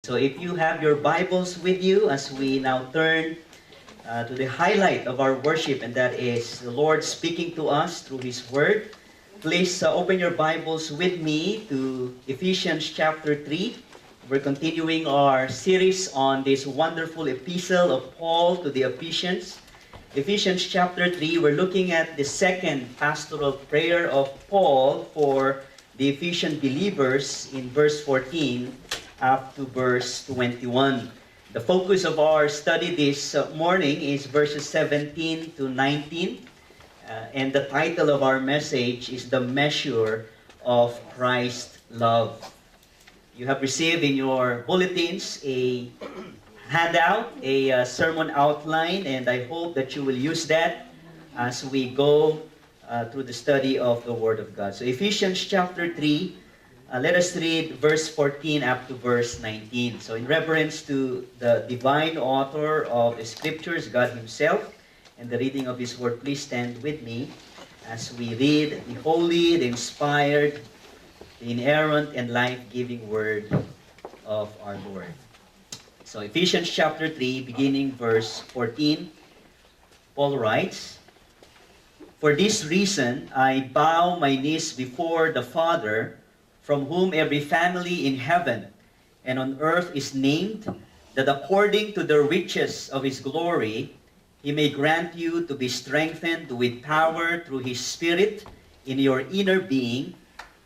So if you have your Bibles with you as we now turn to the highlight of our worship, and that is the Lord speaking to us through His Word, please open your Bibles with me to Ephesians chapter 3. We're continuing our series on this wonderful epistle of Paul to the Ephesians. Ephesians chapter 3, we're looking at the second pastoral prayer of Paul for the Ephesian believers in verse 14 up to verse 21. The focus of our study this morning is verses 17 to 19. And the title of our message is The Measure of Christ's Love. You have received in your bulletins a handout, a sermon outline, and I hope that you will use that as we go through the study of the Word of God. So Ephesians chapter 3, let us read verse 14 up to verse 19. So in reverence to the divine author of the Scriptures, God Himself, and the reading of His Word, please stand with me as we read the holy, the inspired, the inerrant, and life-giving Word of our Lord. So Ephesians chapter 3, beginning verse 14, Paul writes, "For this reason I bow my knees before the Father, from whom every family in heaven and on earth is named, that according to the riches of His glory, He may grant you to be strengthened with power through His Spirit in your inner being,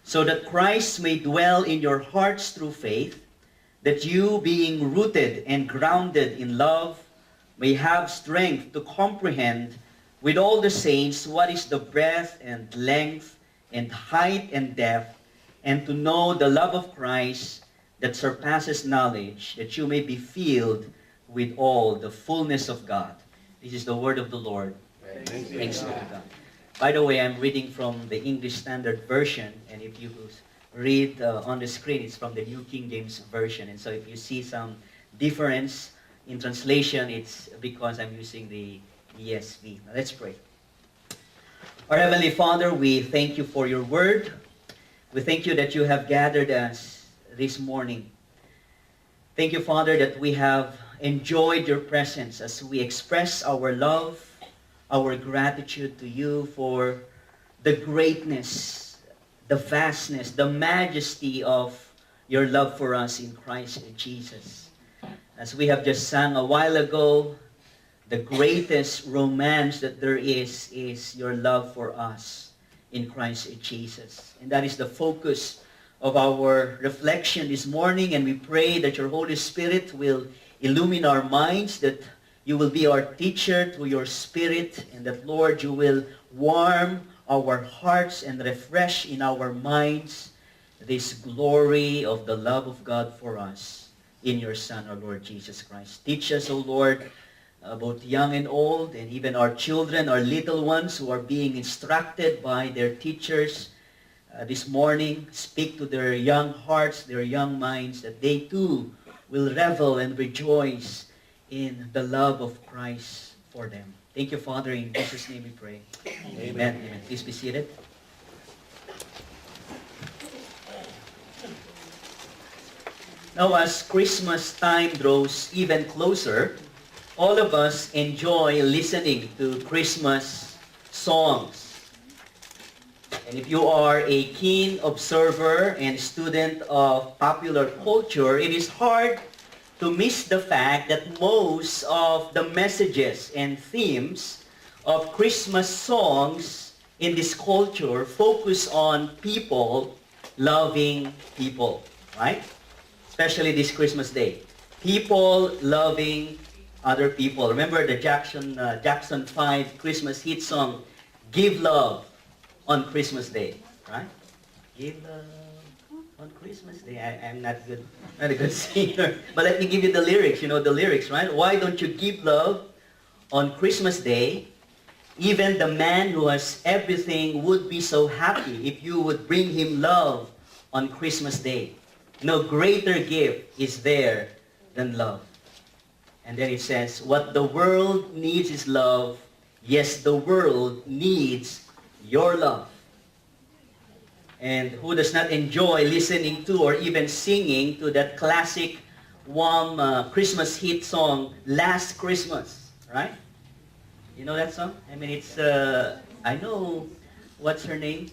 so that Christ may dwell in your hearts through faith, that you, being rooted and grounded in love, may have strength to comprehend with all the saints what is the breadth and length and height and depth, and to know the love of Christ that surpasses knowledge, that you may be filled with all the fullness of God." This is the word of the Lord. Thanks be to God. By the way, I'm reading from the English Standard Version, and if you read on the screen, it's from the New King James Version. And so if you see some difference in translation, it's because I'm using the ESV. Now, let's pray. Our Heavenly Father, we thank you for your word. We thank you that you have gathered us this morning. Thank you, Father, that we have enjoyed your presence as we express our love, our gratitude to you for the greatness, the vastness, the majesty of your love for us in Christ Jesus. As we have just sang a while ago, the greatest romance that there is your love for us in Christ Jesus. And that is the focus of our reflection this morning, and we pray that your Holy Spirit will illumine our minds, that you will be our teacher through your Spirit, and that, Lord, you will warm our hearts and refresh in our minds this glory of the love of God for us in your Son, our Lord Jesus Christ. Teach us, O Lord, both young and old, and even our children, our little ones who are being instructed by their teachers this morning. Speak to their young hearts, their young minds, that they too will revel and rejoice in the love of Christ for them. Thank you, Father. In Jesus' name we pray. Amen. Amen. Please be seated. Now, as Christmas time draws even closer, all of us enjoy listening to Christmas songs. And if you are a keen observer and student of popular culture, it is hard to miss the fact that most of the messages and themes of Christmas songs in this culture focus on people loving people, right? Especially this Christmas Day. People loving other people. Remember the Jackson 5 Christmas hit song, "Give Love on Christmas Day," right? Give love on Christmas Day. I'm not a good singer, but let me give you the lyrics. You know the lyrics, right? "Why don't you give love on Christmas Day? Even the man who has everything would be so happy if you would bring him love on Christmas Day. No greater gift is there than love." And then it says, "What the world needs is love. Yes, the world needs your love." And who does not enjoy listening to or even singing to that classic Wham Christmas hit song, Last Christmas, right? You know that song? I mean, it's, I know, what's her name?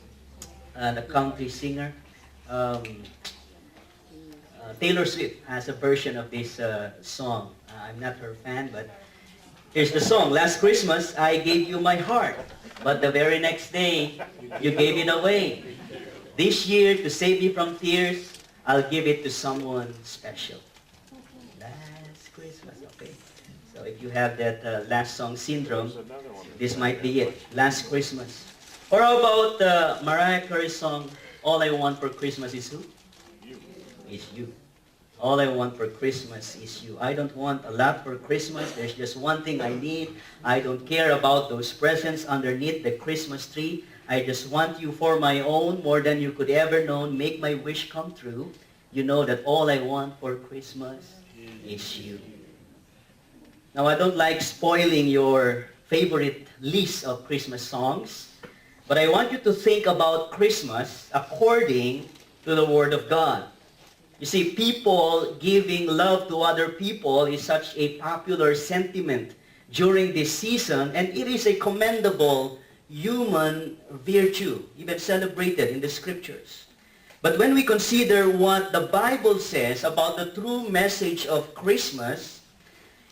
The country singer. Taylor Swift has a version of this song. I'm not her fan, but here's the song. Last Christmas, I gave you my heart, but the very next day, you gave it away. This year, to save me from tears, I'll give it to someone special. Last Christmas, okay. So if you have that last song syndrome, this might be it. Last Christmas. Or how about Mariah Carey's song, All I Want for Christmas is who? Is you. All I want for Christmas is you. I don't want a lot for Christmas. There's just one thing I need. I don't care about those presents underneath the Christmas tree. I just want you for my own, more than you could ever know. Make my wish come true. You know that all I want for Christmas is you. Now, I don't like spoiling your favorite list of Christmas songs, but I want you to think about Christmas according to the Word of God. You see, people giving love to other people is such a popular sentiment during this season, and it is a commendable human virtue, even celebrated in the Scriptures. But when we consider what the Bible says about the true message of Christmas,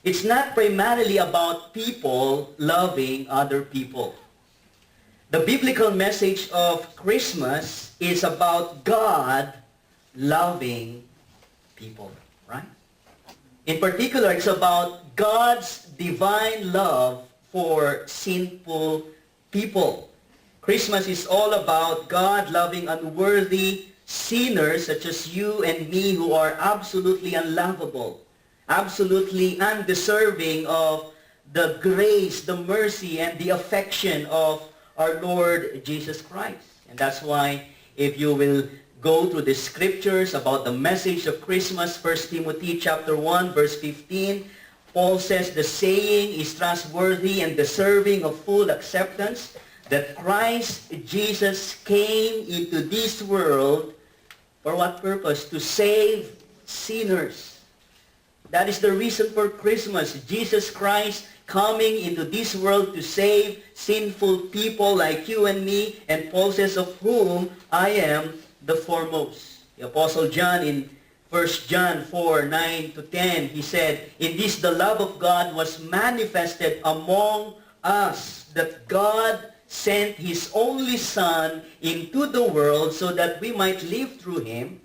it's not primarily about people loving other people. The biblical message of Christmas is about God loving people, right? In particular, it's about God's divine love for sinful people. Christmas is all about God loving unworthy sinners such as you and me who are absolutely unlovable, absolutely undeserving of the grace, the mercy, and the affection of our Lord Jesus Christ. And that's why if you will go through the scriptures about the message of Christmas, 1 Timothy chapter 1, verse 15, Paul says the saying is trustworthy and deserving of full acceptance that Christ Jesus came into this world for what purpose? To save sinners. That is the reason for Christmas. Jesus Christ coming into this world to save sinful people like you and me, and Paul says, of whom I am the foremost. The Apostle John in 1 John 4, 9 to 10, he said, in this the love of God was manifested among us, that God sent His only Son into the world so that we might live through Him.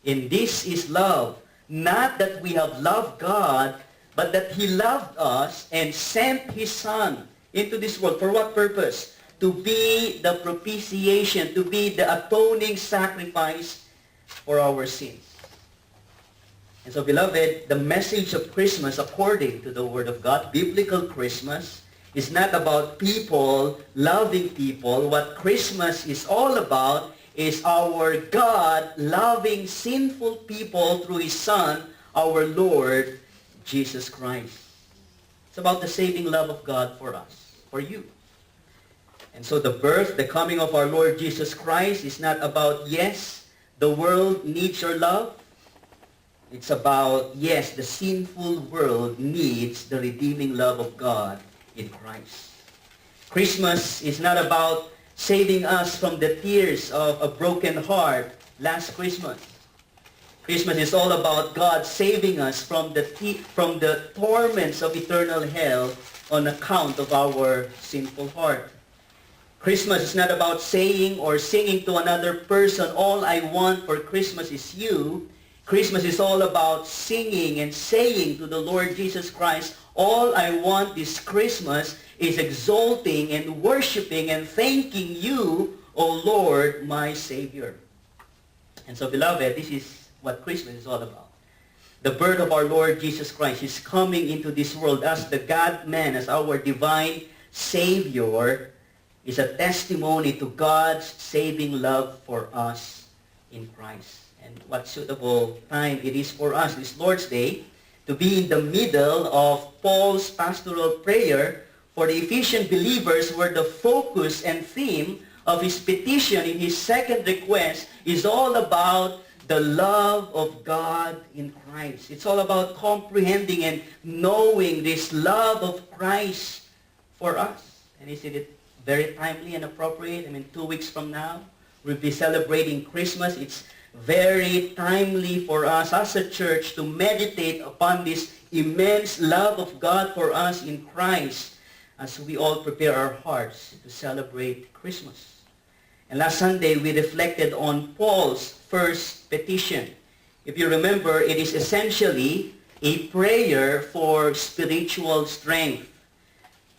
In this is love, not that we have loved God, but that He loved us and sent His Son into this world. For what purpose? To be the propitiation, to be the atoning sacrifice for our sins. And so, beloved, the message of Christmas, according to the Word of God, biblical Christmas, is not about people loving people. What Christmas is all about is our God loving sinful people through His Son, our Lord Jesus Christ. It's about the saving love of God for us, for you. And so the birth, the coming of our Lord Jesus Christ is not about, yes, the world needs your love. It's about, yes, the sinful world needs the redeeming love of God in Christ. Christmas is not about saving us from the tears of a broken heart last Christmas. Christmas is all about God saving us from the torments of eternal hell on account of our sinful heart. Christmas is not about saying or singing to another person, all I want for Christmas is you. Christmas is all about singing and saying to the Lord Jesus Christ, all I want this Christmas is exalting and worshiping and thanking you, O Lord, my Savior. And so, beloved, this is what Christmas is all about. The birth of our Lord Jesus Christ is coming into this world as the God-man, as our divine Savior, is a testimony to God's saving love for us in Christ. And what suitable time it is for us this Lord's Day to be in the middle of Paul's pastoral prayer for the Ephesian believers, where the focus and theme of his petition in his second request is all about the love of God in Christ. It's all about comprehending and knowing this love of Christ for us. And isn't it very timely and appropriate? I mean, 2 weeks from now, we'll be celebrating Christmas. It's very timely for us as a church to meditate upon this immense love of God for us in Christ as we all prepare our hearts to celebrate Christmas. And last Sunday, we reflected on Paul's first petition. If you remember, it is essentially a prayer for spiritual strength.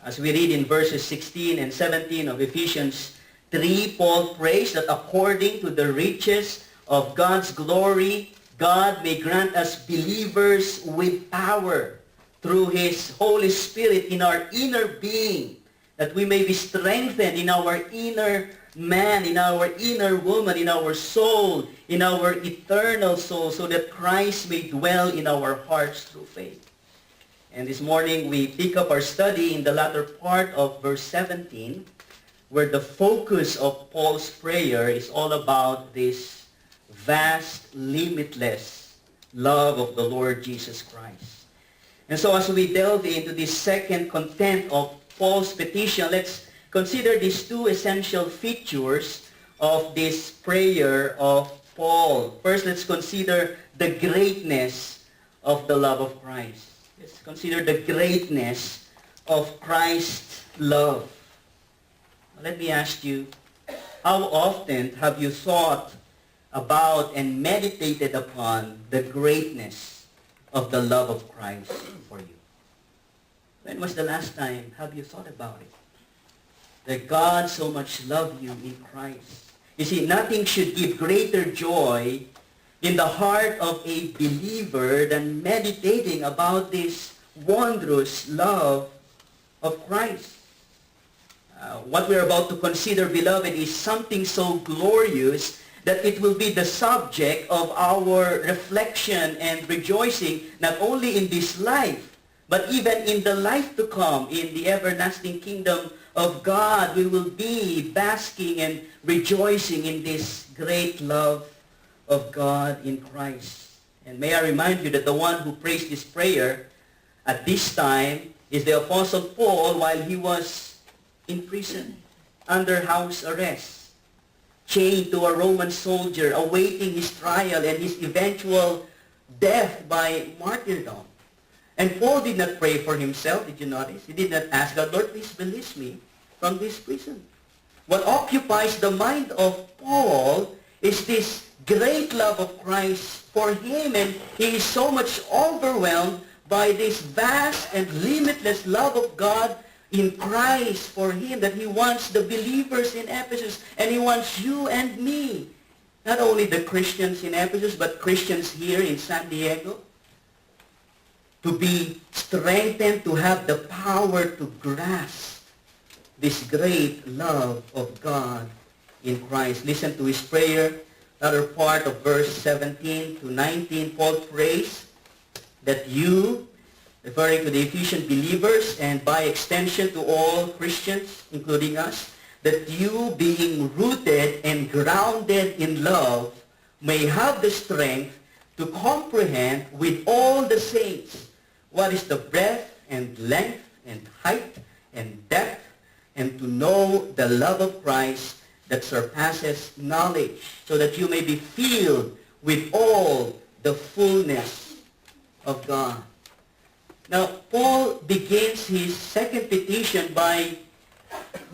As we read in verses 16 and 17 of Ephesians 3, Paul prays that according to the riches of God's glory, God may grant us believers with power through His Holy Spirit in our inner being, that we may be strengthened in our inner man, in our inner woman, in our soul, in our eternal soul, so that Christ may dwell in our hearts through faith. And this morning, we pick up our study in the latter part of verse 17, where the focus of Paul's prayer is all about this vast, limitless love of the Lord Jesus Christ. And so as we delve into this second content of Paul's petition, let's consider these two essential features of this prayer of Paul. First, let's consider the greatness of the love of Christ. Let's consider the greatness of Christ's love. Let me ask you, how often have you thought about and meditated upon the greatness of the love of Christ for you? When was the last time have you thought about it? That God so much loved you in Christ. You see, nothing should give greater joy in the heart of a believer than meditating about this wondrous love of Christ. What we're about to consider, beloved, is something so glorious that it will be the subject of our reflection and rejoicing, not only in this life, but even in the life to come, in the everlasting kingdom of God. We will be basking and rejoicing in this great love of God in Christ. And may I remind you that the one who prays this prayer at this time is the Apostle Paul while he was in prison, under house arrest, chained to a Roman soldier, awaiting his trial and his eventual death by martyrdom. And Paul did not pray for himself, did you notice? He did not ask God, Lord, please release me from this prison. What occupies the mind of Paul is this great love of Christ for him, and he is so much overwhelmed by this vast and limitless love of God in Christ for him that he wants the believers in Ephesus, and he wants you and me, not only the Christians in Ephesus, but Christians here in San Diego, to be strengthened, to have the power to grasp this great love of God in Christ. Listen to his prayer, another part of verse 17 to 19. Paul prays that you, referring to the Ephesian believers and by extension to all Christians, including us, that you, being rooted and grounded in love, may have the strength to comprehend with all the saints what is the breadth and length and height and depth, and to know the love of Christ that surpasses knowledge, so that you may be filled with all the fullness of God. Now, Paul begins his second petition by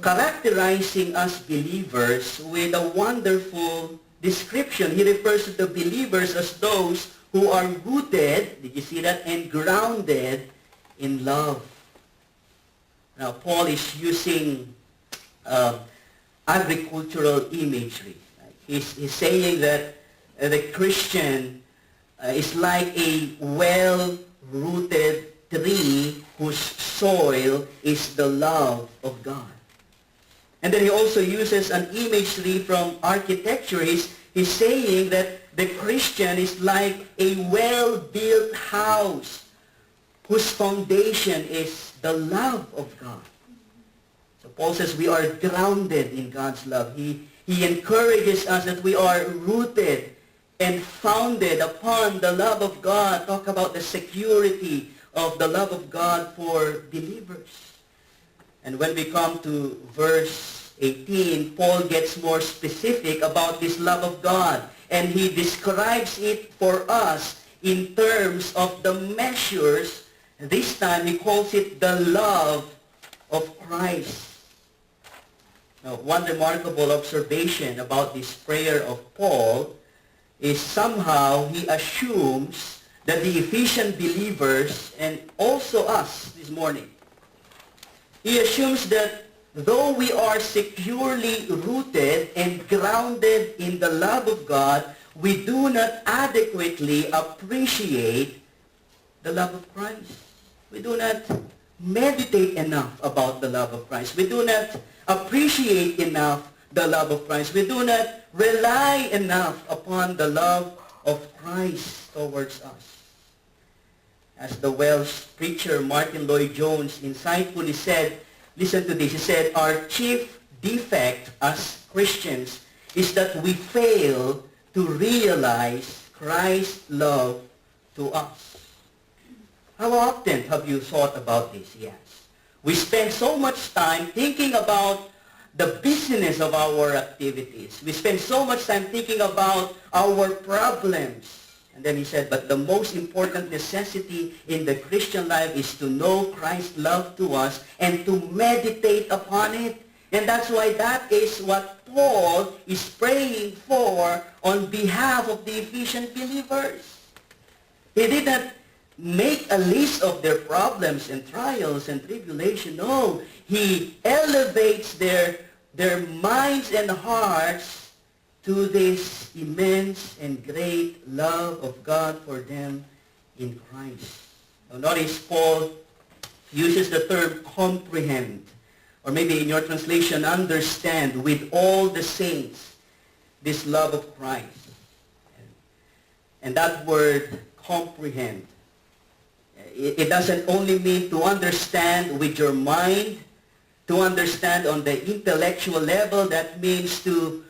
characterizing us believers with a wonderful description. He refers to the believers as those who are rooted, did you see that, and grounded in love. Now, Paul is using agricultural imagery. He's saying that the Christian is like a well-rooted tree whose soil is the love of God. And then he also uses an imagery from architecture. He's saying that the Christian is like a well-built house whose foundation is the love of God. So Paul says we are grounded in God's love. He encourages us that we are rooted and founded upon the love of God. Talk about the security of the love of God for believers. And when we come to verse 18, Paul gets more specific about this love of God. And he describes it for us in terms of the measures. This time he calls it the love of Christ. Now, one remarkable observation about this prayer of Paul is somehow he assumes that the Ephesian believers and also us this morning, he assumes that though we are securely rooted and grounded in the love of God, we do not adequately appreciate the love of Christ. We do not meditate enough about the love of Christ. We do not appreciate enough the love of Christ. We do not rely enough upon the love of Christ towards us. As the Welsh preacher Martin Lloyd-Jones insightfully said, listen to this, he said, our chief defect as Christians is that we fail to realize Christ's love to us. How often have you thought about this? Yes. We spend so much time thinking about the business of our activities. We spend so much time thinking about our problems. And then he said, but the most important necessity in the Christian life is to know Christ's love to us and to meditate upon it. And that's why that is what Paul is praying for on behalf of the Ephesian believers. He did not make a list of their problems and trials and tribulation. No, he elevates their minds and hearts to this immense and great love of God for them in Christ. Now notice Paul uses the term comprehend, or maybe in your translation, understand with all the saints this love of Christ. And that word comprehend, it doesn't only mean to understand with your mind, to understand on the intellectual level. That means to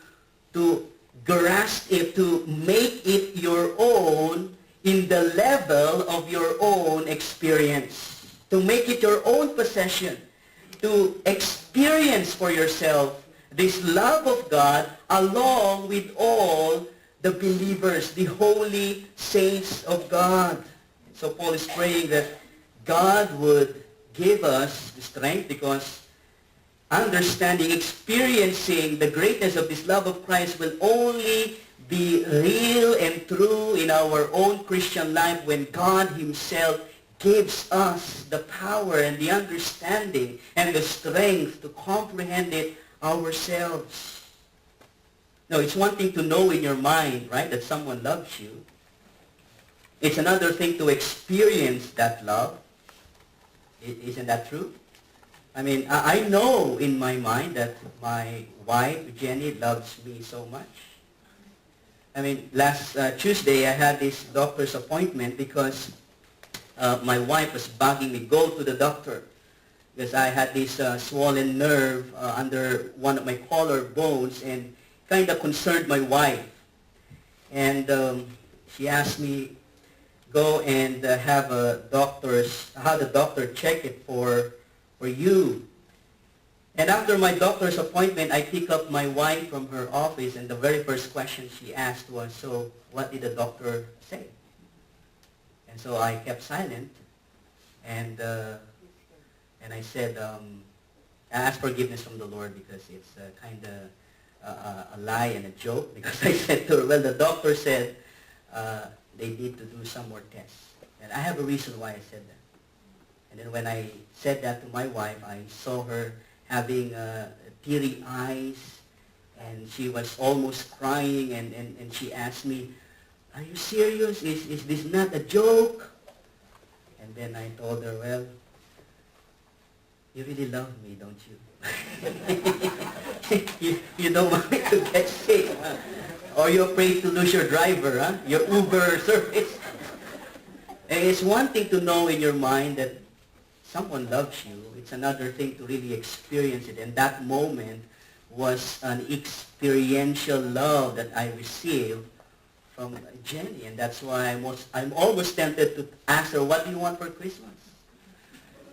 grasp it, to make it your own in the level of your own experience, to make it your own possession, to experience for yourself this love of God along with all the believers, the holy saints of God. So Paul is praying that God would give us the strength, because understanding, experiencing the greatness of this love of Christ will only be real and true in our own Christian life when God himself gives us the power and the understanding and the strength to comprehend it ourselves. Now, it's one thing to know in your mind, right, that someone loves you. It's another thing to experience that love. Isn't that true? I mean, I know in my mind that my wife, Jenny, loves me so much. I mean, last Tuesday I had this doctor's appointment because my wife was bugging me, go to the doctor, because I had this swollen nerve under one of my collarbones and kind of concerned my wife. And she asked me, go and have the doctor check it for you. And after my doctor's appointment, I pick up my wife from her office, and the very first question she asked was, so what did the doctor say? And so I kept silent, and I said, I asked forgiveness from the Lord, because it's kind of a lie and a joke, because I said to her, well, the doctor said they need to do some more tests. And I have a reason why I said that. And then when I said that to my wife, I saw her having teary eyes, and she was almost crying, and she asked me, are you serious? Is this not a joke? And then I told her, well, you really love me, don't you? you don't want me to get sick, huh? Or you're afraid to lose your driver, huh? Your Uber service. And it's one thing to know in your mind that someone loves you. It's another thing to really experience it. And that moment was an experiential love that I received from Jenny, and that's why I'm almost tempted to ask her, what do you want for Christmas?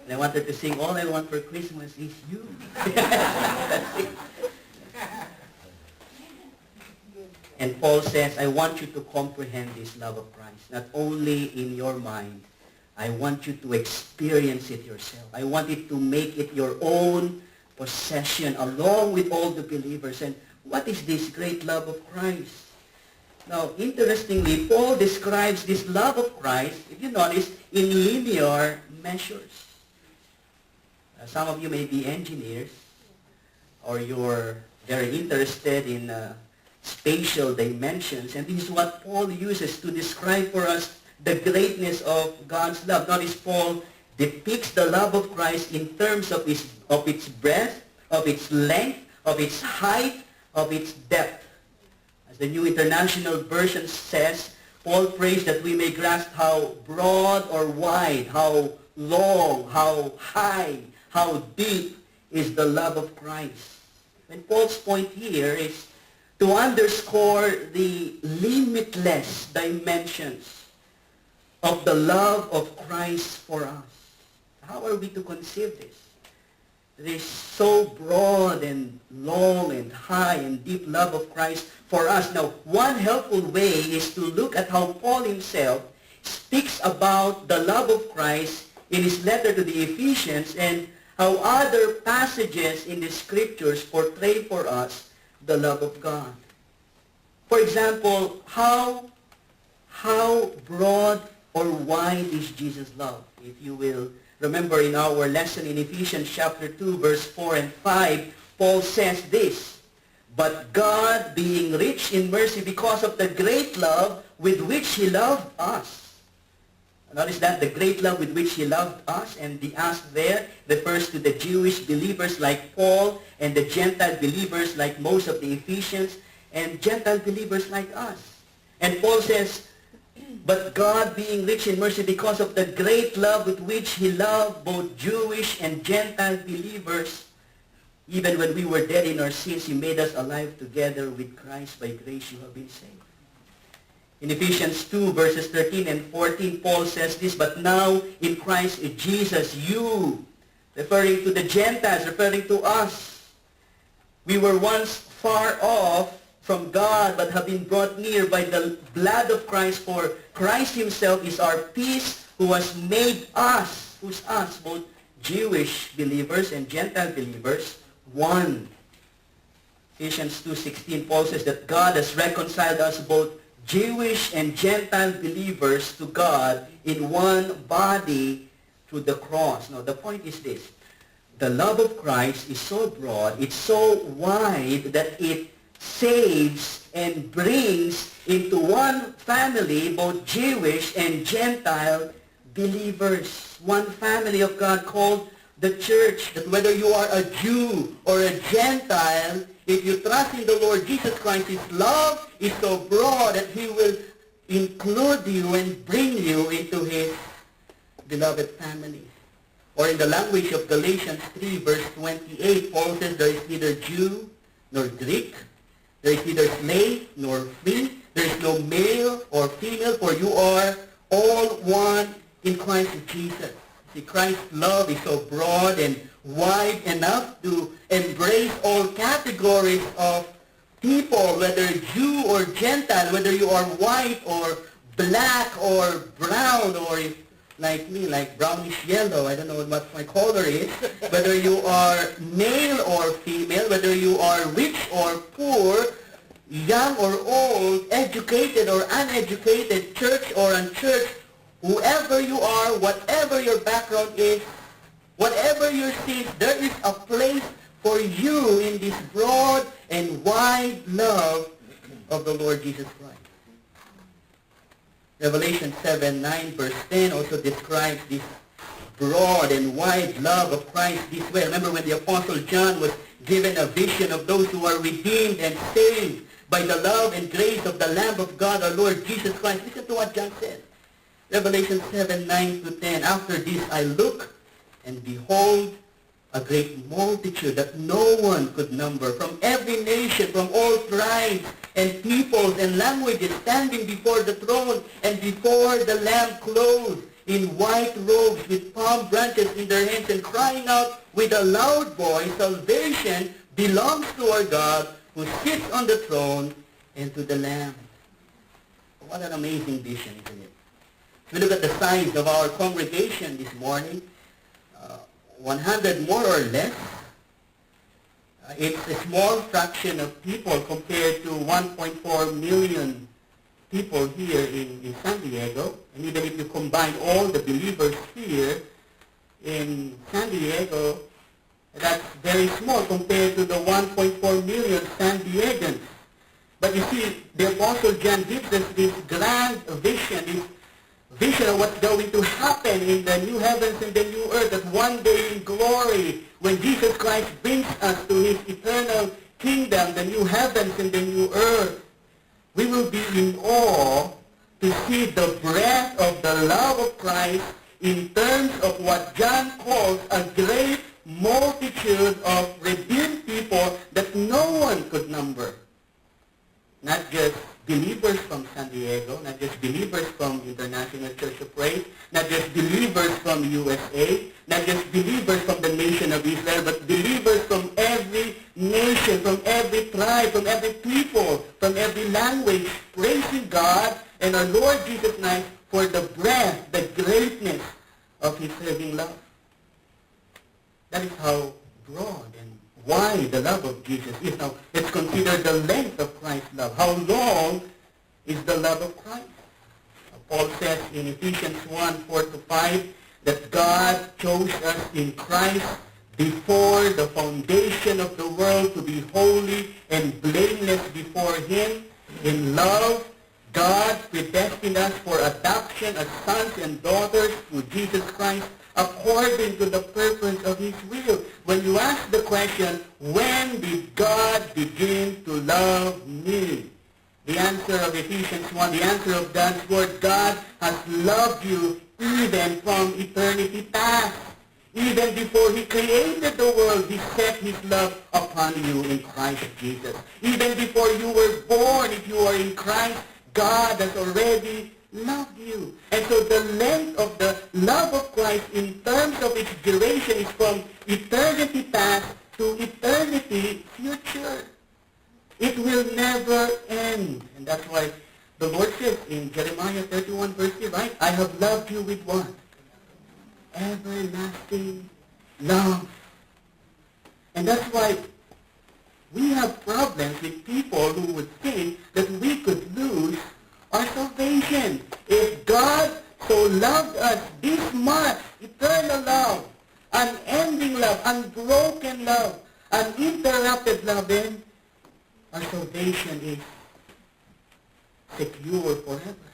And I want her to sing, all I want for Christmas is you. That's it. And Paul says, I want you to comprehend this love of Christ, not only in your mind. I want you to experience it yourself. I want it to make it your own possession along with all the believers. And what is this great love of Christ? Now, interestingly, Paul describes this love of Christ, if you notice, in linear measures. Some of you may be engineers, or you're very interested in spatial dimensions, and this is what Paul uses to describe for us the greatness of God's love. Notice Paul depicts the love of Christ in terms of its breadth, of its length, of its height, of its depth. As the New International Version says, Paul prays that we may grasp how broad or wide, how long, how high, how deep is the love of Christ. And Paul's point here is to underscore the limitless dimensions of the love of Christ for us. How are we to conceive this? This so broad and long and high and deep love of Christ for us. Now, one helpful way is to look at how Paul himself speaks about the love of Christ in his letter to the Ephesians, and how other passages in the Scriptures portray for us the love of God. For example, how broad or wide is Jesus' love? If you will remember in our lesson in Ephesians chapter 2, verse 4 and 5, Paul says this, "But God, being rich in mercy because of the great love with which He loved us." Notice that, the great love with which He loved us, and the us there refers to the Jewish believers like Paul and the Gentile believers like most of the Ephesians and Gentile believers like us. And Paul says, "But God, being rich in mercy because of the great love with which He loved both Jewish and Gentile believers, even when we were dead in our sins, He made us alive together with Christ. By grace you have been saved." In Ephesians 2, verses 13 and 14, Paul says this, "But now in Christ Jesus, you," referring to the Gentiles, referring to us, "we were once far off from God, but have been brought near by the blood of Christ, for Christ Himself is our peace, who has made us," who's us, both Jewish believers and Gentile believers, one. Ephesians 2:16, Paul says that God has reconciled us, both Jewish and Gentile believers, to God in one body through the cross. Now, the point is this. The love of Christ is so broad, it's so wide, that it saves and brings into one family both Jewish and Gentile believers. One family of God called the church. That whether you are a Jew or a Gentile, if you trust in the Lord Jesus Christ, His love is so broad that He will include you and bring you into His beloved family. Or in the language of Galatians 3, verse 28, Paul says, "There is neither Jew nor Greek, there is neither slave nor free, there is no male or female, for you are all one in Christ Jesus." See, Christ's love is so broad and wide enough to embrace all categories of people, whether Jew or Gentile, whether you are white or black or brown, or if, like me, like brownish yellow, I don't know what my color is, whether you are male or female, whether you are rich or poor, young or old, educated or uneducated, church or unchurched, whoever you are, whatever your background is, whatever your sins, there is a place for you in this broad and wide love of the Lord Jesus Christ. Revelation 7:9, verse 10 also describes this broad and wide love of Christ this way. Remember when the Apostle John was given a vision of those who are redeemed and saved by the love and grace of the Lamb of God, our Lord Jesus Christ. Listen to what John said. Revelation 7:9-10. "After this I look, and behold, a great multitude that no one could number, from every nation, from all tribes and peoples and languages standing before the throne and before the Lamb, clothed in white robes with palm branches in their hands, and crying out with a loud voice, "Salvation belongs to our God who sits on the throne and to the Lamb." What an amazing vision, isn't it? If we look at the size of our congregation this morning, 100 more or less. It's a small fraction of people compared to 1.4 million people here in San Diego. And even if you combine all the believers here in San Diego, that's very small compared to the 1.4 million San Diegans. But you see, the Apostle John gives us this grand vision, this vision of what's going to happen in the new heavens and the new earth, that one day in glory, when Jesus Christ brings us to his eternal kingdom, the new heavens and the new earth, we will be in awe to see the breadth of the love of Christ in terms of what John calls a great multitude of redeemed people that no one could number. Not just believers from San Diego, not just believers from International Church of Praise, not just believers from USA, not just believers from the nation of Israel, but believers from every nation, from every tribe, from every people, from every language, praising God and our Lord Jesus Christ for the breadth, the greatness of his saving love. That is how broad and wide the love of Jesus is. Now, let's consider the length of Christ's love. How long is the love of Christ? Paul says in Ephesians 1:4-5 that God chose us in Christ before the foundation of the world to be holy and blameless before him. In love, God predestined us for adoption as sons and daughters through Jesus Christ, according to the purpose of his will. When you ask the question, when did God begin to love me? The answer of Ephesians 1, the answer of God's word, God has loved you even from eternity past. Even before he created the world, he set his love upon you in Christ Jesus. Even before you were born, if you are in Christ, God has already loved you. And so the length of the love of Christ in terms of its duration is from eternity past to eternity future. It will never end. And that's why the Lord says in Jeremiah 31 verse 3, right? I have loved you with what? Everlasting love. And that's why we have problems with people who would think that we could lose our salvation. If God so loved us this much, eternal love, unending love, unbroken love, uninterrupted love, then our salvation is secure forever.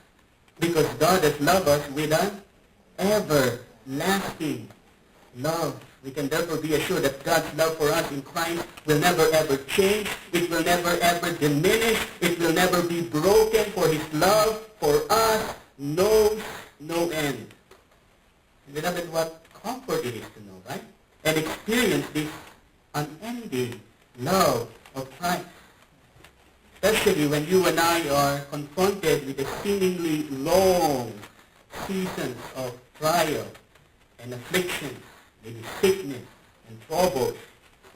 Because God has loved us with an everlasting love. We can therefore be assured that God's love for us in Christ will never ever change. It will never ever diminish. It will never be broken, for his love for us knows no end. And beloved, what comfort it is to know, right? And experience this unending love of Christ. Especially when you and I are confronted with the seemingly long seasons of trial and affliction, maybe sickness and troubles,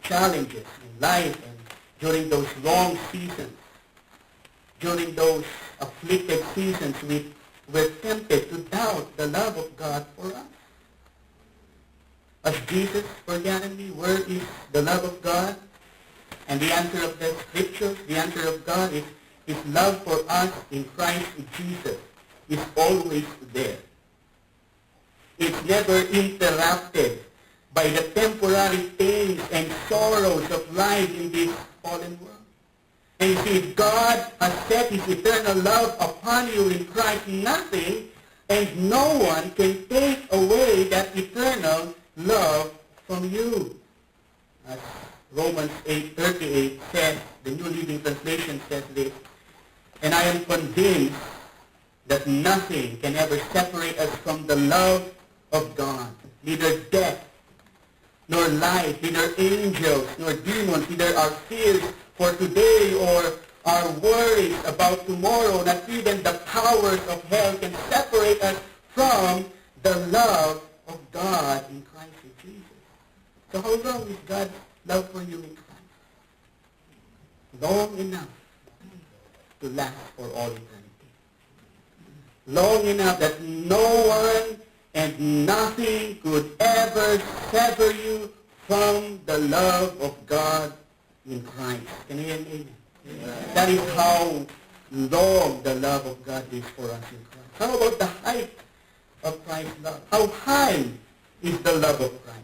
challenges in life, and during those long seasons, during those afflicted seasons, we're tempted to doubt the love of God for us. Has Jesus forgotten me? Where is the love of God? And the answer of the scriptures, the answer of God is his love for us in Christ Jesus is always there. It's never interrupted by the temporary pains and sorrows of life in this fallen world. And you see, if God has set his eternal love upon you in Christ, nothing and no one can take away that eternal love from you. As Romans 8:38 says, the New Living Translation says this, and I am convinced that nothing can ever separate us from the love of God, neither death, nor life, neither angels, nor demons, neither our fears for today or our worries about tomorrow, not even the powers of hell can separate us from the love of God in Christ Jesus. So how long is God's love for you in Christ? Long enough to last for all eternity. Long enough that no one and nothing could ever sever you from the love of God in Christ. Can you hear me? Amen. That is how long the love of God is for us in Christ. How about the height of Christ's love? How high is the love of Christ?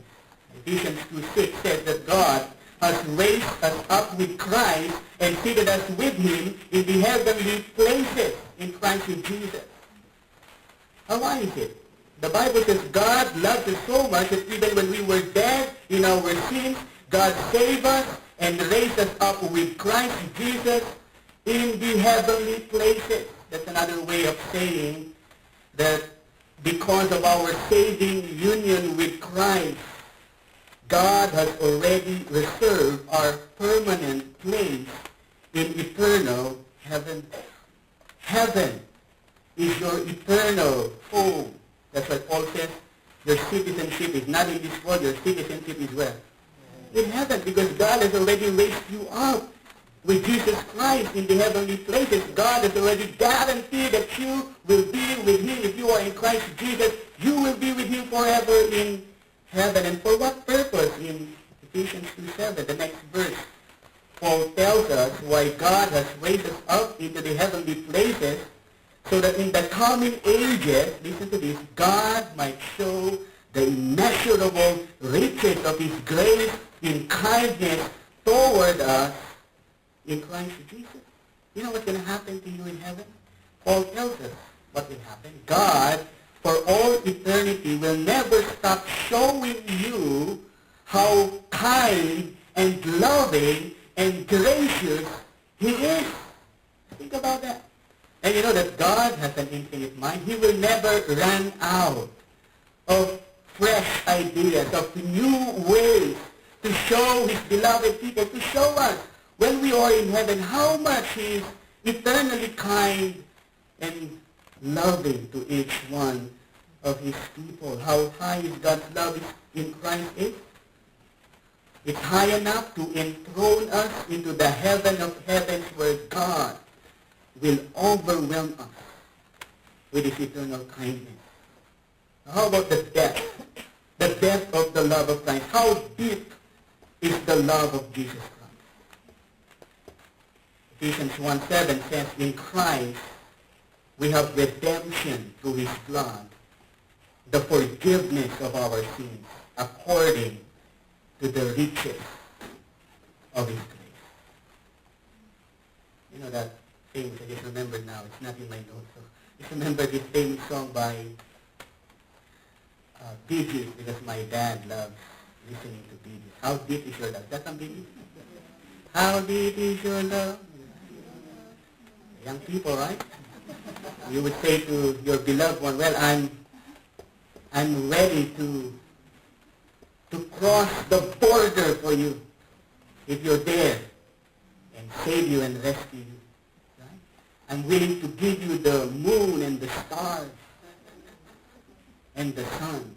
Ephesians 2:6 says that God has raised us up with Christ and seated us with him in the heavenly places in Christ Jesus. How high is it? The Bible says God loved us so much that even when we were dead in our sins, God saved us and raised us up with Christ Jesus in the heavenly places. That's another way of saying that because of our saving union with Christ, God has already reserved our permanent place in eternal heaven. Heaven is your eternal home. That's why Paul says your citizenship is not in this world, your citizenship is where? In heaven, because God has already raised you up with Jesus Christ in the heavenly places. God has already guaranteed that you will be with him. If you are in Christ Jesus, you will be with him forever in heaven. And for what purpose? In Ephesians 2:7, the next verse, Paul tells us why God has raised us up into the heavenly places so that in the coming ages, listen to this, God might show the immeasurable riches of his grace in kindness toward us in Christ Jesus. You know what's going to happen to you in heaven? Paul tells us what will happen. God, for all eternity, will never stop showing you how kind and loving and gracious he is. Think about that. And you know that God has an infinite mind. He will never run out of fresh ideas, of new ways to show his beloved people, to show us when we are in heaven how much he is eternally kind and loving to each one of his people. How high is God's love in Christ is? It's high enough to enthrone us into the heaven of heavens where God will overwhelm us with his eternal kindness. How about the depth? The depth of the love of Christ. How deep is the love of Jesus Christ? Ephesians 1:7 says, in Christ we have redemption through his blood, the forgiveness of our sins, according to the riches of his grace. You know that famous, I just remembered now, it's not in my notes. So just remember this famous song by Bee Gees, because my dad loves listening to Bee Gees. How deep is your love? That's on Bee Gees? How deep is your love? Young people, right? You would say to your beloved one, well, I'm ready to cross the border for you if you're there and save you and rescue you. Right? I'm willing to give you the moon and the stars and the sun.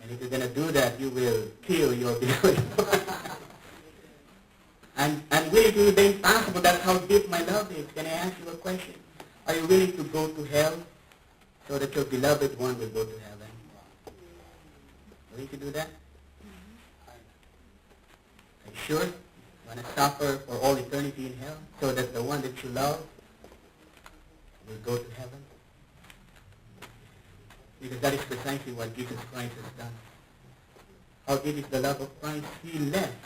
And if you're going to do that, you will kill your beloved one. I'm willing to do the impossible. That's how deep my love is. Can I ask you a question? Are you willing to go to hell so that your beloved one will go to heaven? Willing to do that? Are you sure? You want to suffer for all eternity in hell so that the one that you love will go to heaven? Because that is precisely what Jesus Christ has done. How deep is the love of Christ? He left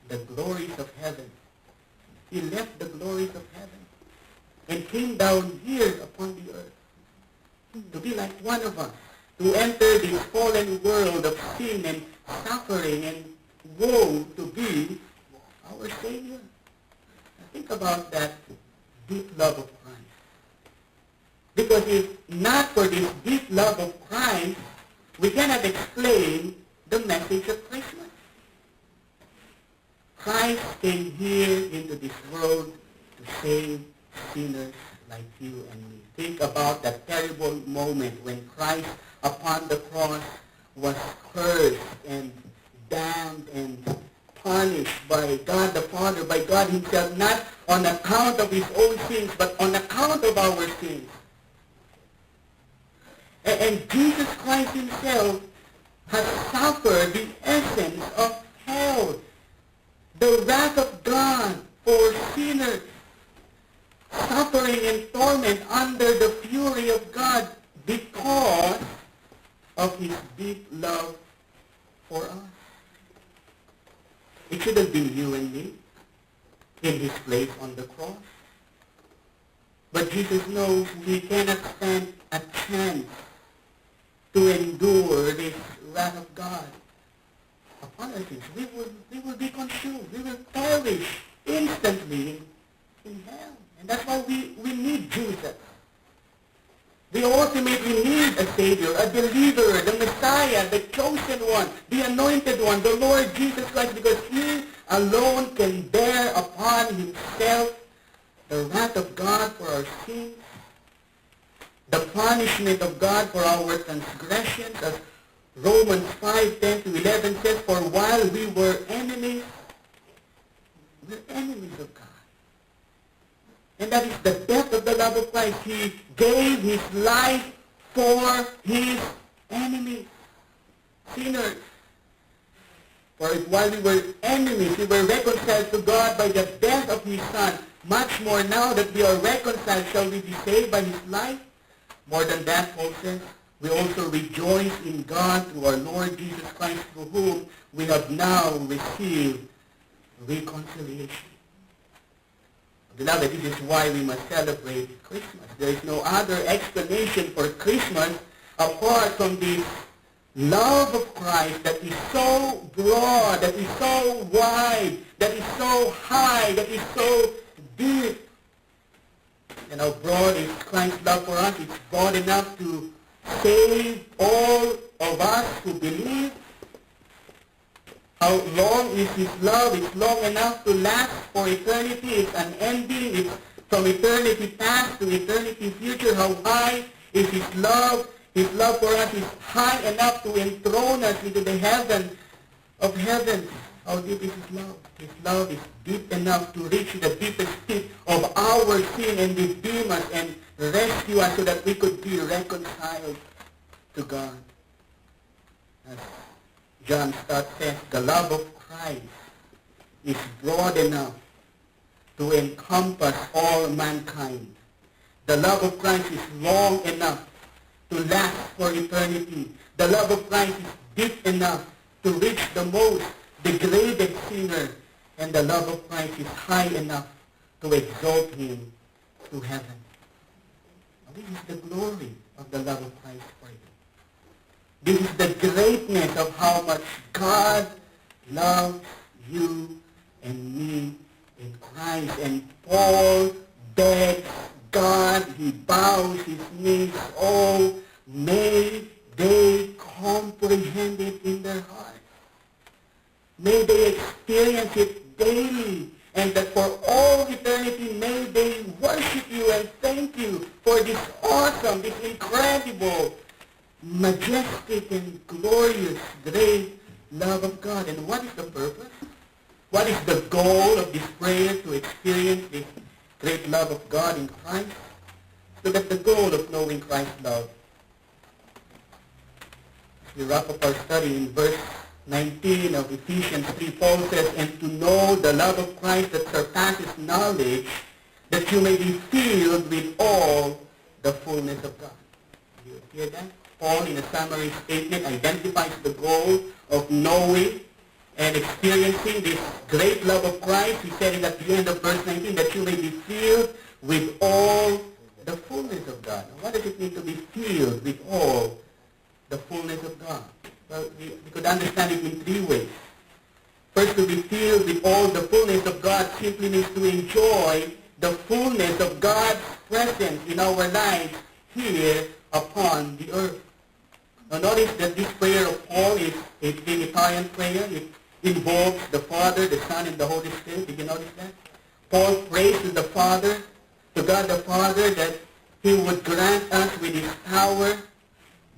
the glories of heaven. He left the glories of heaven and came down here upon the earth to be like one of us, to enter this fallen world of sin and suffering and woe to be our Savior. Now think about that deep love of Christ. Because if not for this deep love of Christ, we cannot explain the message of Christmas. Christ came here into this world to save sinners like you and me. Think about that terrible moment when Christ upon the cross was cursed and damned and punished by God the Father, by God himself, not on account of his own sins, but on account of our sins. And Jesus Christ himself has suffered the essence of hell, the wrath of God for sinners, suffering and torment under the fury of God because of his deep love for us. It should have been you and me in his place on the cross. But Jesus knows we cannot stand a chance to endure this wrath of God upon our sins. We will be consumed. We will perish instantly in hell. And that's why we need Jesus. We ultimately need a Savior, a deliverer, the Messiah, the chosen one, the anointed one, the Lord Jesus Christ, because he alone can bear upon himself the wrath of God for our sins, the punishment of God for our transgressions, as Romans 5:10-11 says, for while we were enemies, we're enemies of God. And that is the depth of the love of Christ. He gave his life for his enemies, sinners. For if while we were enemies, we were reconciled to God by the death of his Son, much more now that we are reconciled, shall we be saved by his life? More than that, Paul says, we also rejoice in God through our Lord Jesus Christ, through whom we have now received reconciliation. Beloved, this is why we must celebrate Christmas. There is no other explanation for Christmas apart from this love of Christ that is so broad, that is so wide, that is so high, that is so deep. And how broad is Christ's love for us? It's broad enough to save all of us who believe. How long is his love? It's long enough to last for eternity. It's unending. It's from eternity past to eternity future. How high is his love? His love for us is high enough to enthrone us into the heaven of heavens. How deep is his love? His love is deep enough to reach the deepest pit of our sin and redeem us and rescue us so that we could be reconciled to God. As John Stott says, the love of Christ is broad enough to encompass all mankind. The love of Christ is long enough to last for eternity. The love of Christ is deep enough to reach the most degraded sinner. And the love of Christ is high enough to exalt him to heaven. This is the glory of the love of Christ for you. This is the greatness of how much God loves you and me in Christ. And Paul begs God, he bows his knees, oh, may they comprehend it in their heart. May they experience it daily, and that for all eternity may they worship you and thank you for this awesome, this incredible, majestic and glorious, great love of God. And what is the purpose? What is the goal of this prayer? To experience this great love of God in Christ? So that the goal of knowing Christ's love. We wrap up our study in verse 19 of Ephesians 3. Paul says, and to know the love of Christ that surpasses knowledge, that you may be filled with all the fullness of God. Do you hear that? Paul, in a summary statement, identifies the goal of knowing and experiencing this great love of Christ. He said it at the end of verse 19, that you may be filled with all the fullness of God. Now, what does it mean to be filled with all the fullness of God? Well, we could understand it in three ways. First, to be filled with all the fullness of God simply means to enjoy the fullness of God's presence in our lives here upon the earth. Now notice that this prayer of Paul is a Trinitarian prayer. invokes the Father, the Son, and the Holy Spirit. Did you notice that? Paul prays to the Father, to God the Father, that He would grant us with His power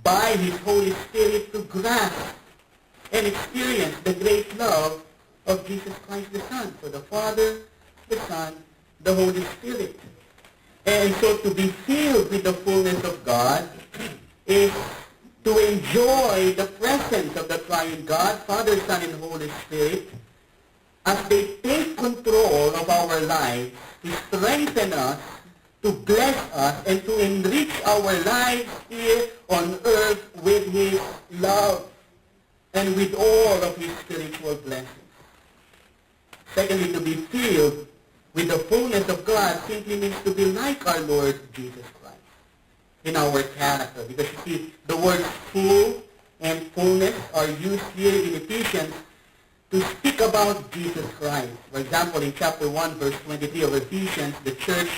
by His Holy Spirit to grasp and experience the great love of Jesus Christ the Son. So the Father, the Son, the Holy Spirit. And so to be filled with the fullness of God is to enjoy the presence of the triune God, Father, Son, and Holy Spirit, as they take control of our lives, to strengthen us, to bless us, and to enrich our lives here on earth with His love and with all of His spiritual blessings. Secondly, to be filled with the fullness of God simply means to be like our Lord Jesus Christ in our character. Because you see, the words full and fullness are used here in Ephesians to speak about Jesus Christ. For example, in chapter 1, verse 23 of Ephesians, the church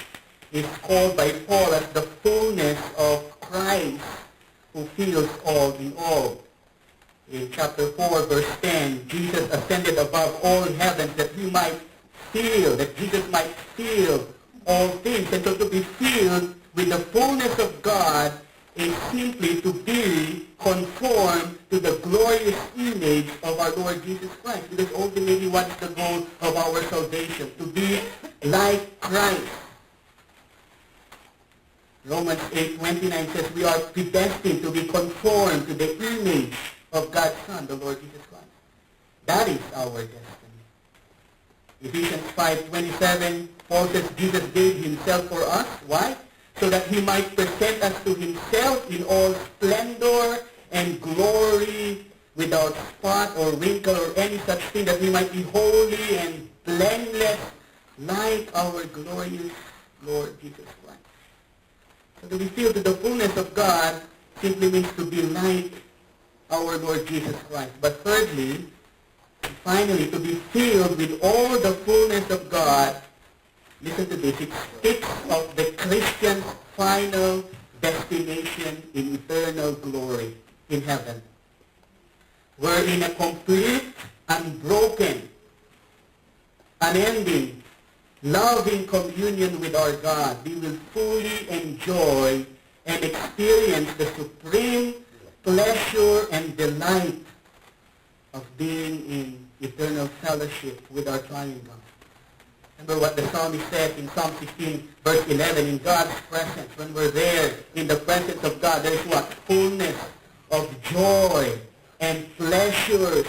is called by Paul as the fullness of Christ, who fills all in all. In chapter 4, verse 10, Jesus ascended above all heavens that He might fill, that Jesus might fill all things. And so to be filled with the fullness of God is simply to be conformed to the glorious image of our Lord Jesus Christ. Because ultimately, what is the goal of our salvation? To be like Christ. Romans 8:29 says we are predestined to be conformed to the image of God's Son, the Lord Jesus Christ. That is our destiny. Ephesians 5:27, Paul says Jesus gave Himself for us. Why? So that He might present us to Himself in all splendor and glory, without spot or wrinkle or any such thing, that we might be holy and blameless like our glorious Lord Jesus Christ. So to be filled to the fullness of God simply means to be like our Lord Jesus Christ. But thirdly, finally, to be filled with all the fullness of God, listen to this, it speaks of the Christian's final destination in eternal glory in heaven. We're in a complete, unbroken, unending, loving communion with our God. We will fully enjoy and experience the supreme pleasure and delight of being in eternal fellowship with our triune God. Remember what the psalmist said in Psalm 16, verse 11, in God's presence, when we're there in the presence of God, there is what? Fullness of joy and pleasures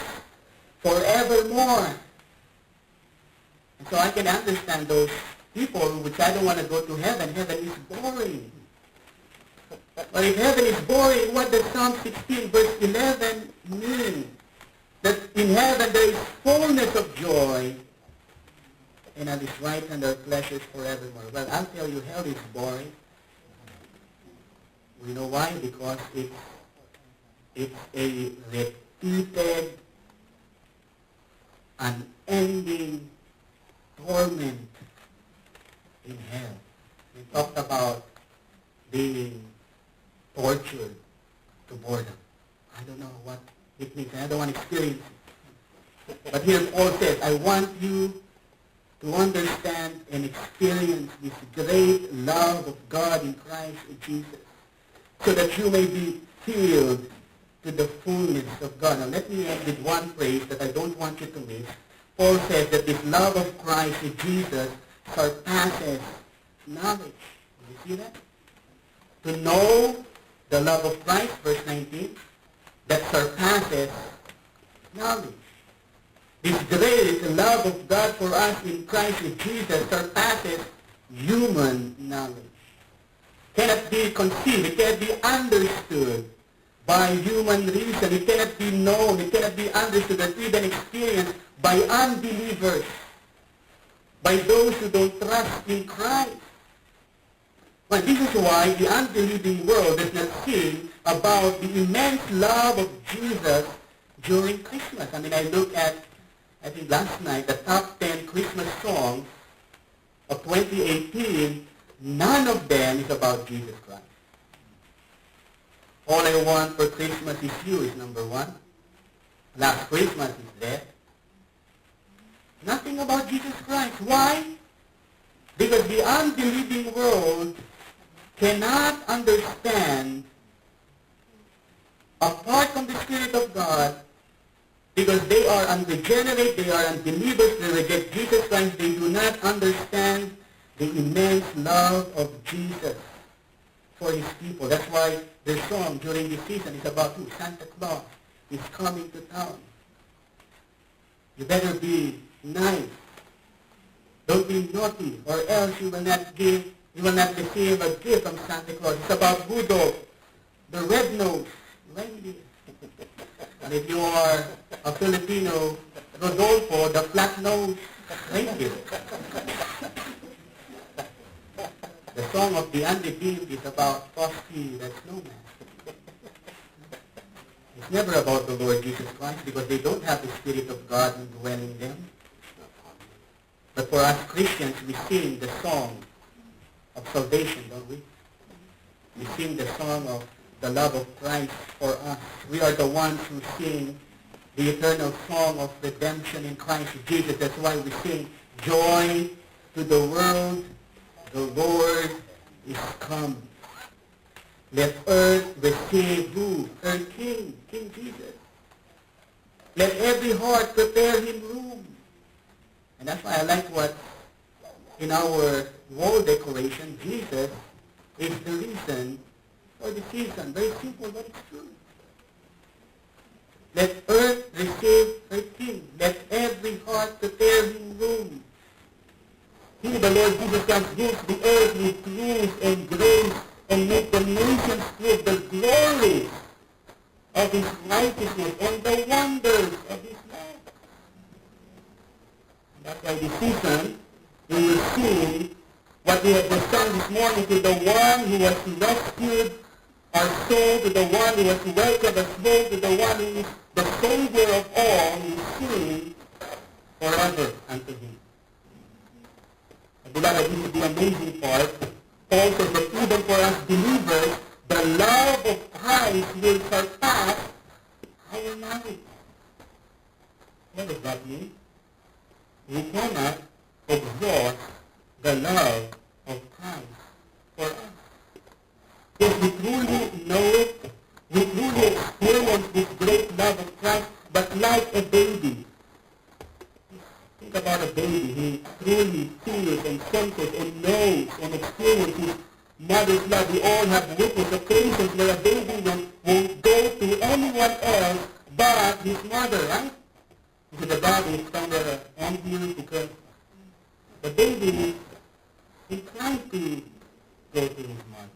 forevermore. And so I can understand those people which I don't want to go to heaven. Heaven is boring. But if heaven is boring, what does Psalm 16, verse 11 mean? That in heaven there is fullness of joy, and at His right hand are pleasures forevermore. Well, I'll tell you, hell is boring. You know why? Because it's a repeated, unending torment in hell. We talked about being tortured to boredom. I don't know what it means. I don't want to experience it. But here Paul says, I want you to understand and experience this great love of God in Christ Jesus, so that you may be filled to the fullness of God. Now let me end with one phrase that I don't want you to miss. Paul says that this love of Christ in Jesus surpasses knowledge. Do you see that? To know the love of Christ, verse 19, that surpasses knowledge. This great love of God for us in Christ Jesus surpasses human knowledge. Cannot be conceived, it cannot be understood by human reason. It cannot be known, it cannot be understood or even experienced by unbelievers, by those who don't trust in Christ. But this is why the unbelieving world does not sing about the immense love of Jesus during Christmas. I mean, I looked at, I think last night, the top 10 Christmas songs of 2018. None of them is about Jesus Christ. All I Want for Christmas Is You is number one. Last Christmas is there. Nothing about Jesus Christ. Why? Because the unbelieving world cannot understand, apart from the Spirit of God, because they are unregenerate, they are unbelievers, they reject Jesus Christ, they do not understand the immense love of Jesus for his people. That's why their song during this season is about who? Santa Claus is coming to town. You better be nice. Don't be naughty, or else you will not receive a gift from Santa Claus. It's about Rudolph, the red-nosed reindeer. And if you are a Filipino, Rodolfo, the flat-nosed reindeer. The song of the unredeemed is about Frosty the Snowman. It's never about the Lord Jesus Christ because they don't have the Spirit of God indwelling in them. But for us Christians, we sing the song of salvation, don't we? We sing the song of the love of Christ for us. We are the ones who sing the eternal song of redemption in Christ Jesus. That's why we sing, joy to the world, the Lord is come. Let earth receive who? Her King, King Jesus. Let every heart prepare him room. And that's why I like what in our wall decoration, Jesus is the reason for the season. Very simple, but it's true. Let earth receive her King. Let every heart prepare him room. He, the Lord Jesus Christ, gives the earth with truth and grace and make the nations prove the glory of his righteousness and the wonders of his love. That's why this season we will see what we have just sung this morning, to the one who has rescued our soul, to the one who has welcomed us home, to the one who is the Savior of all, we sing forever unto him. Beloved, this is the amazing part. Paul says that even for us believers, the love of Christ will surpass our knowledge. What does that mean? We cannot exhaust the love of Christ for us. If we truly know it, we truly experience this great love of Christ, but like a baby. Think about a baby. He truly feels and senses and knows and experiences mother's love. We all have witnessed occasions where a baby won't go to anyone else but his mother, right? Because the daddy is somewhere on you because the baby is inclined to go to his mother.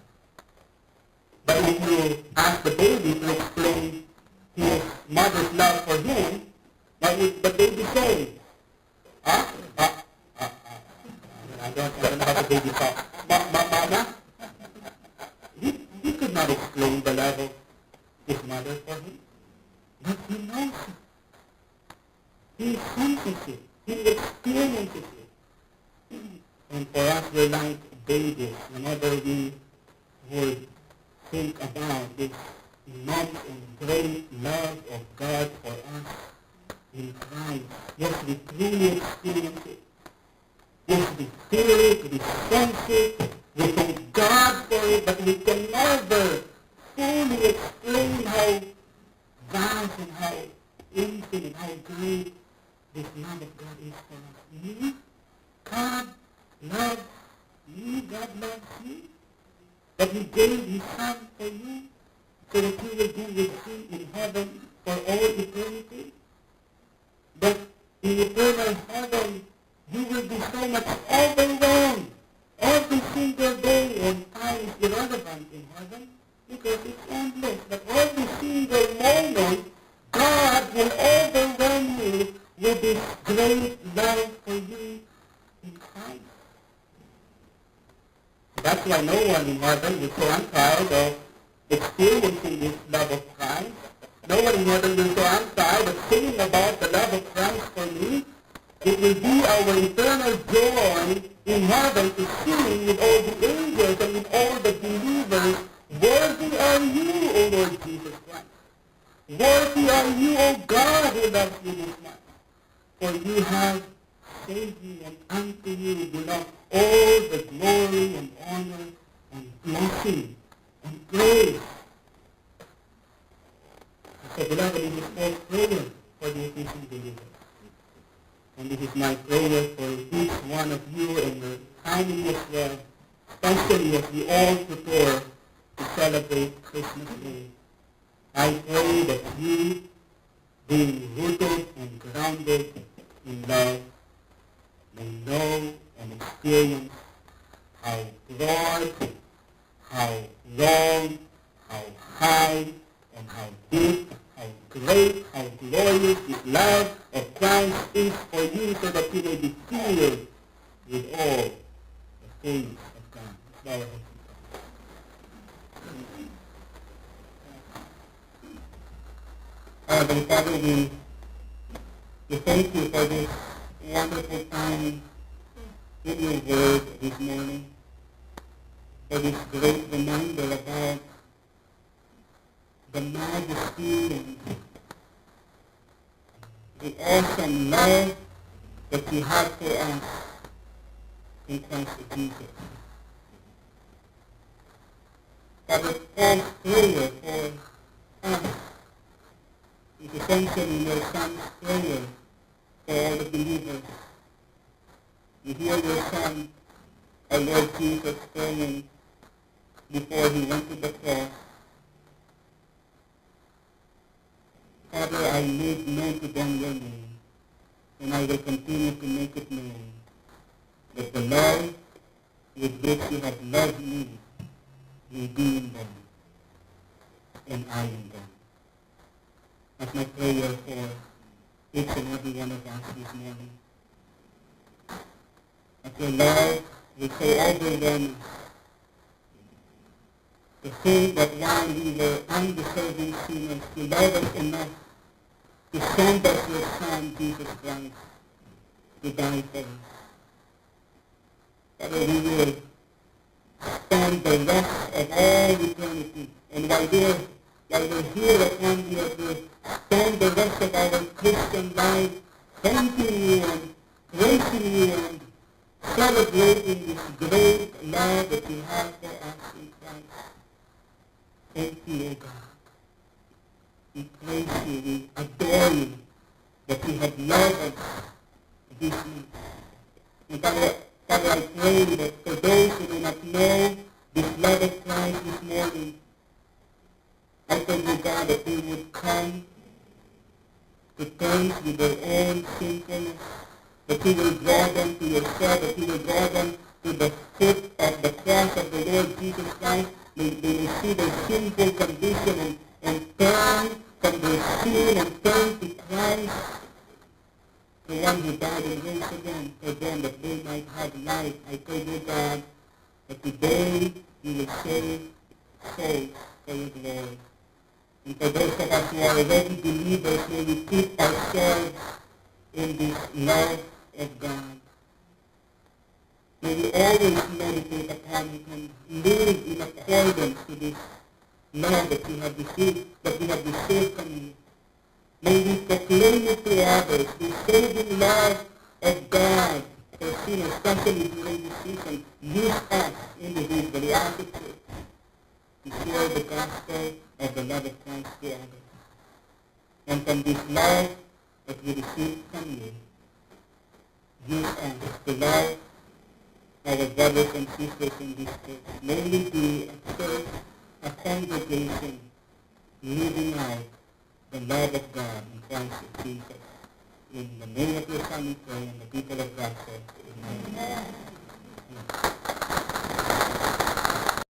But if you ask the baby to explain his mother's love for him, what would the baby say? I don't know how the baby talks. Mama? He could not explain the love of his mother for him. But he knows it. He senses it. He experiences it. And for us, we're like babies. Whenever we would think about this immense and great love of God for us in Christ, yes, we truly experience it. Yes, we feel it, we sense it, we thank God for it, but we can never fully explain how vast and how infinite, how great this love of God is for us. God loves you, God loves you, that he gave his son for you, so that you will be with him in heaven for all eternity. But in eternal heaven, you will be so much overwhelmed. Every single day and time is irrelevant in heaven because it's endless. But every single moment, God will overwhelm you with this great love for you in Christ. That's why no one in heaven will so untired of experiencing this love of Christ. No one in heaven will so untired of singing about the love of Christ for me. It will be our eternal joy in heaven to sing with all the angels and with all the believers, worthy are you, O Lord Jesus Christ. Worthy are you, O God, who loves you this much. For you have saved you, and unto you belong all the glory and honor and blessing and praise. So beloved, this is Paul's prayer for the Ephesian believers. And this is my prayer for each one of you and your family as well, especially as we all prepare to celebrate Christmas Day. I pray that you, being rooted and grounded in love, may know and experience how broad, how long, how high, and how deep, how great, how glorious this love of Christ is for you, so that you may be filled with all the things of God. Let's bow our heads. Heavenly Father, we thank you for this wonderful time in your word this morning, for this great reminder about the majesty and the awesome love that you have for us in Christ Jesus. Father, Paul's prayer for us is essentially your Son's prayer for all the believers. You hear your Son, our Lord Jesus, praying before he went to the cross. Father, I make known to them your name, and I will continue to make it known, that the love with which you have loved me will be in them, and I in them. That's my prayer for each and every one of us this morning. That your love will so overwhelming to think that while we were undeserving sinners, you love us enough to send us your Son, Jesus Christ, to die for us. Father, we will spend the rest of all eternity, and while we're here upon the earth, we'll spend the rest of our Christian life thanking you and praising you and celebrating this great love that you have for us in Christ. Thank you, O God. We praise you, we adore you, that you have loved us this much. And Father, I pray that for those who do not know this love of Christ this morning, I pray, O God, that they would come to terms with their own sinfulness, that you will draw them to yourself, that you will draw them to the foot of the cross of the Lord Jesus Christ. They will see their sinful condition and turn from their sin and turn to Christ, the one who died and rose again for them, that they might have life. I pray, dear God, that today you will save souls for your glory. And for those of us who are already believers, may we keep ourselves in this love of God. May we always meditate upon it and live in accordance to this love that we have received from you. May we proclaim it to others, the saving love of God for sinners, especially during this season. Use us individually as a church to share the gospel of the love of Christ to others. And from this love that we receive from you, use us to love our brothers and sisters in this church. May we be a church, a congregation, living out the love of God in Christ Jesus. In the name of your Son we pray, and the people of God say, Amen.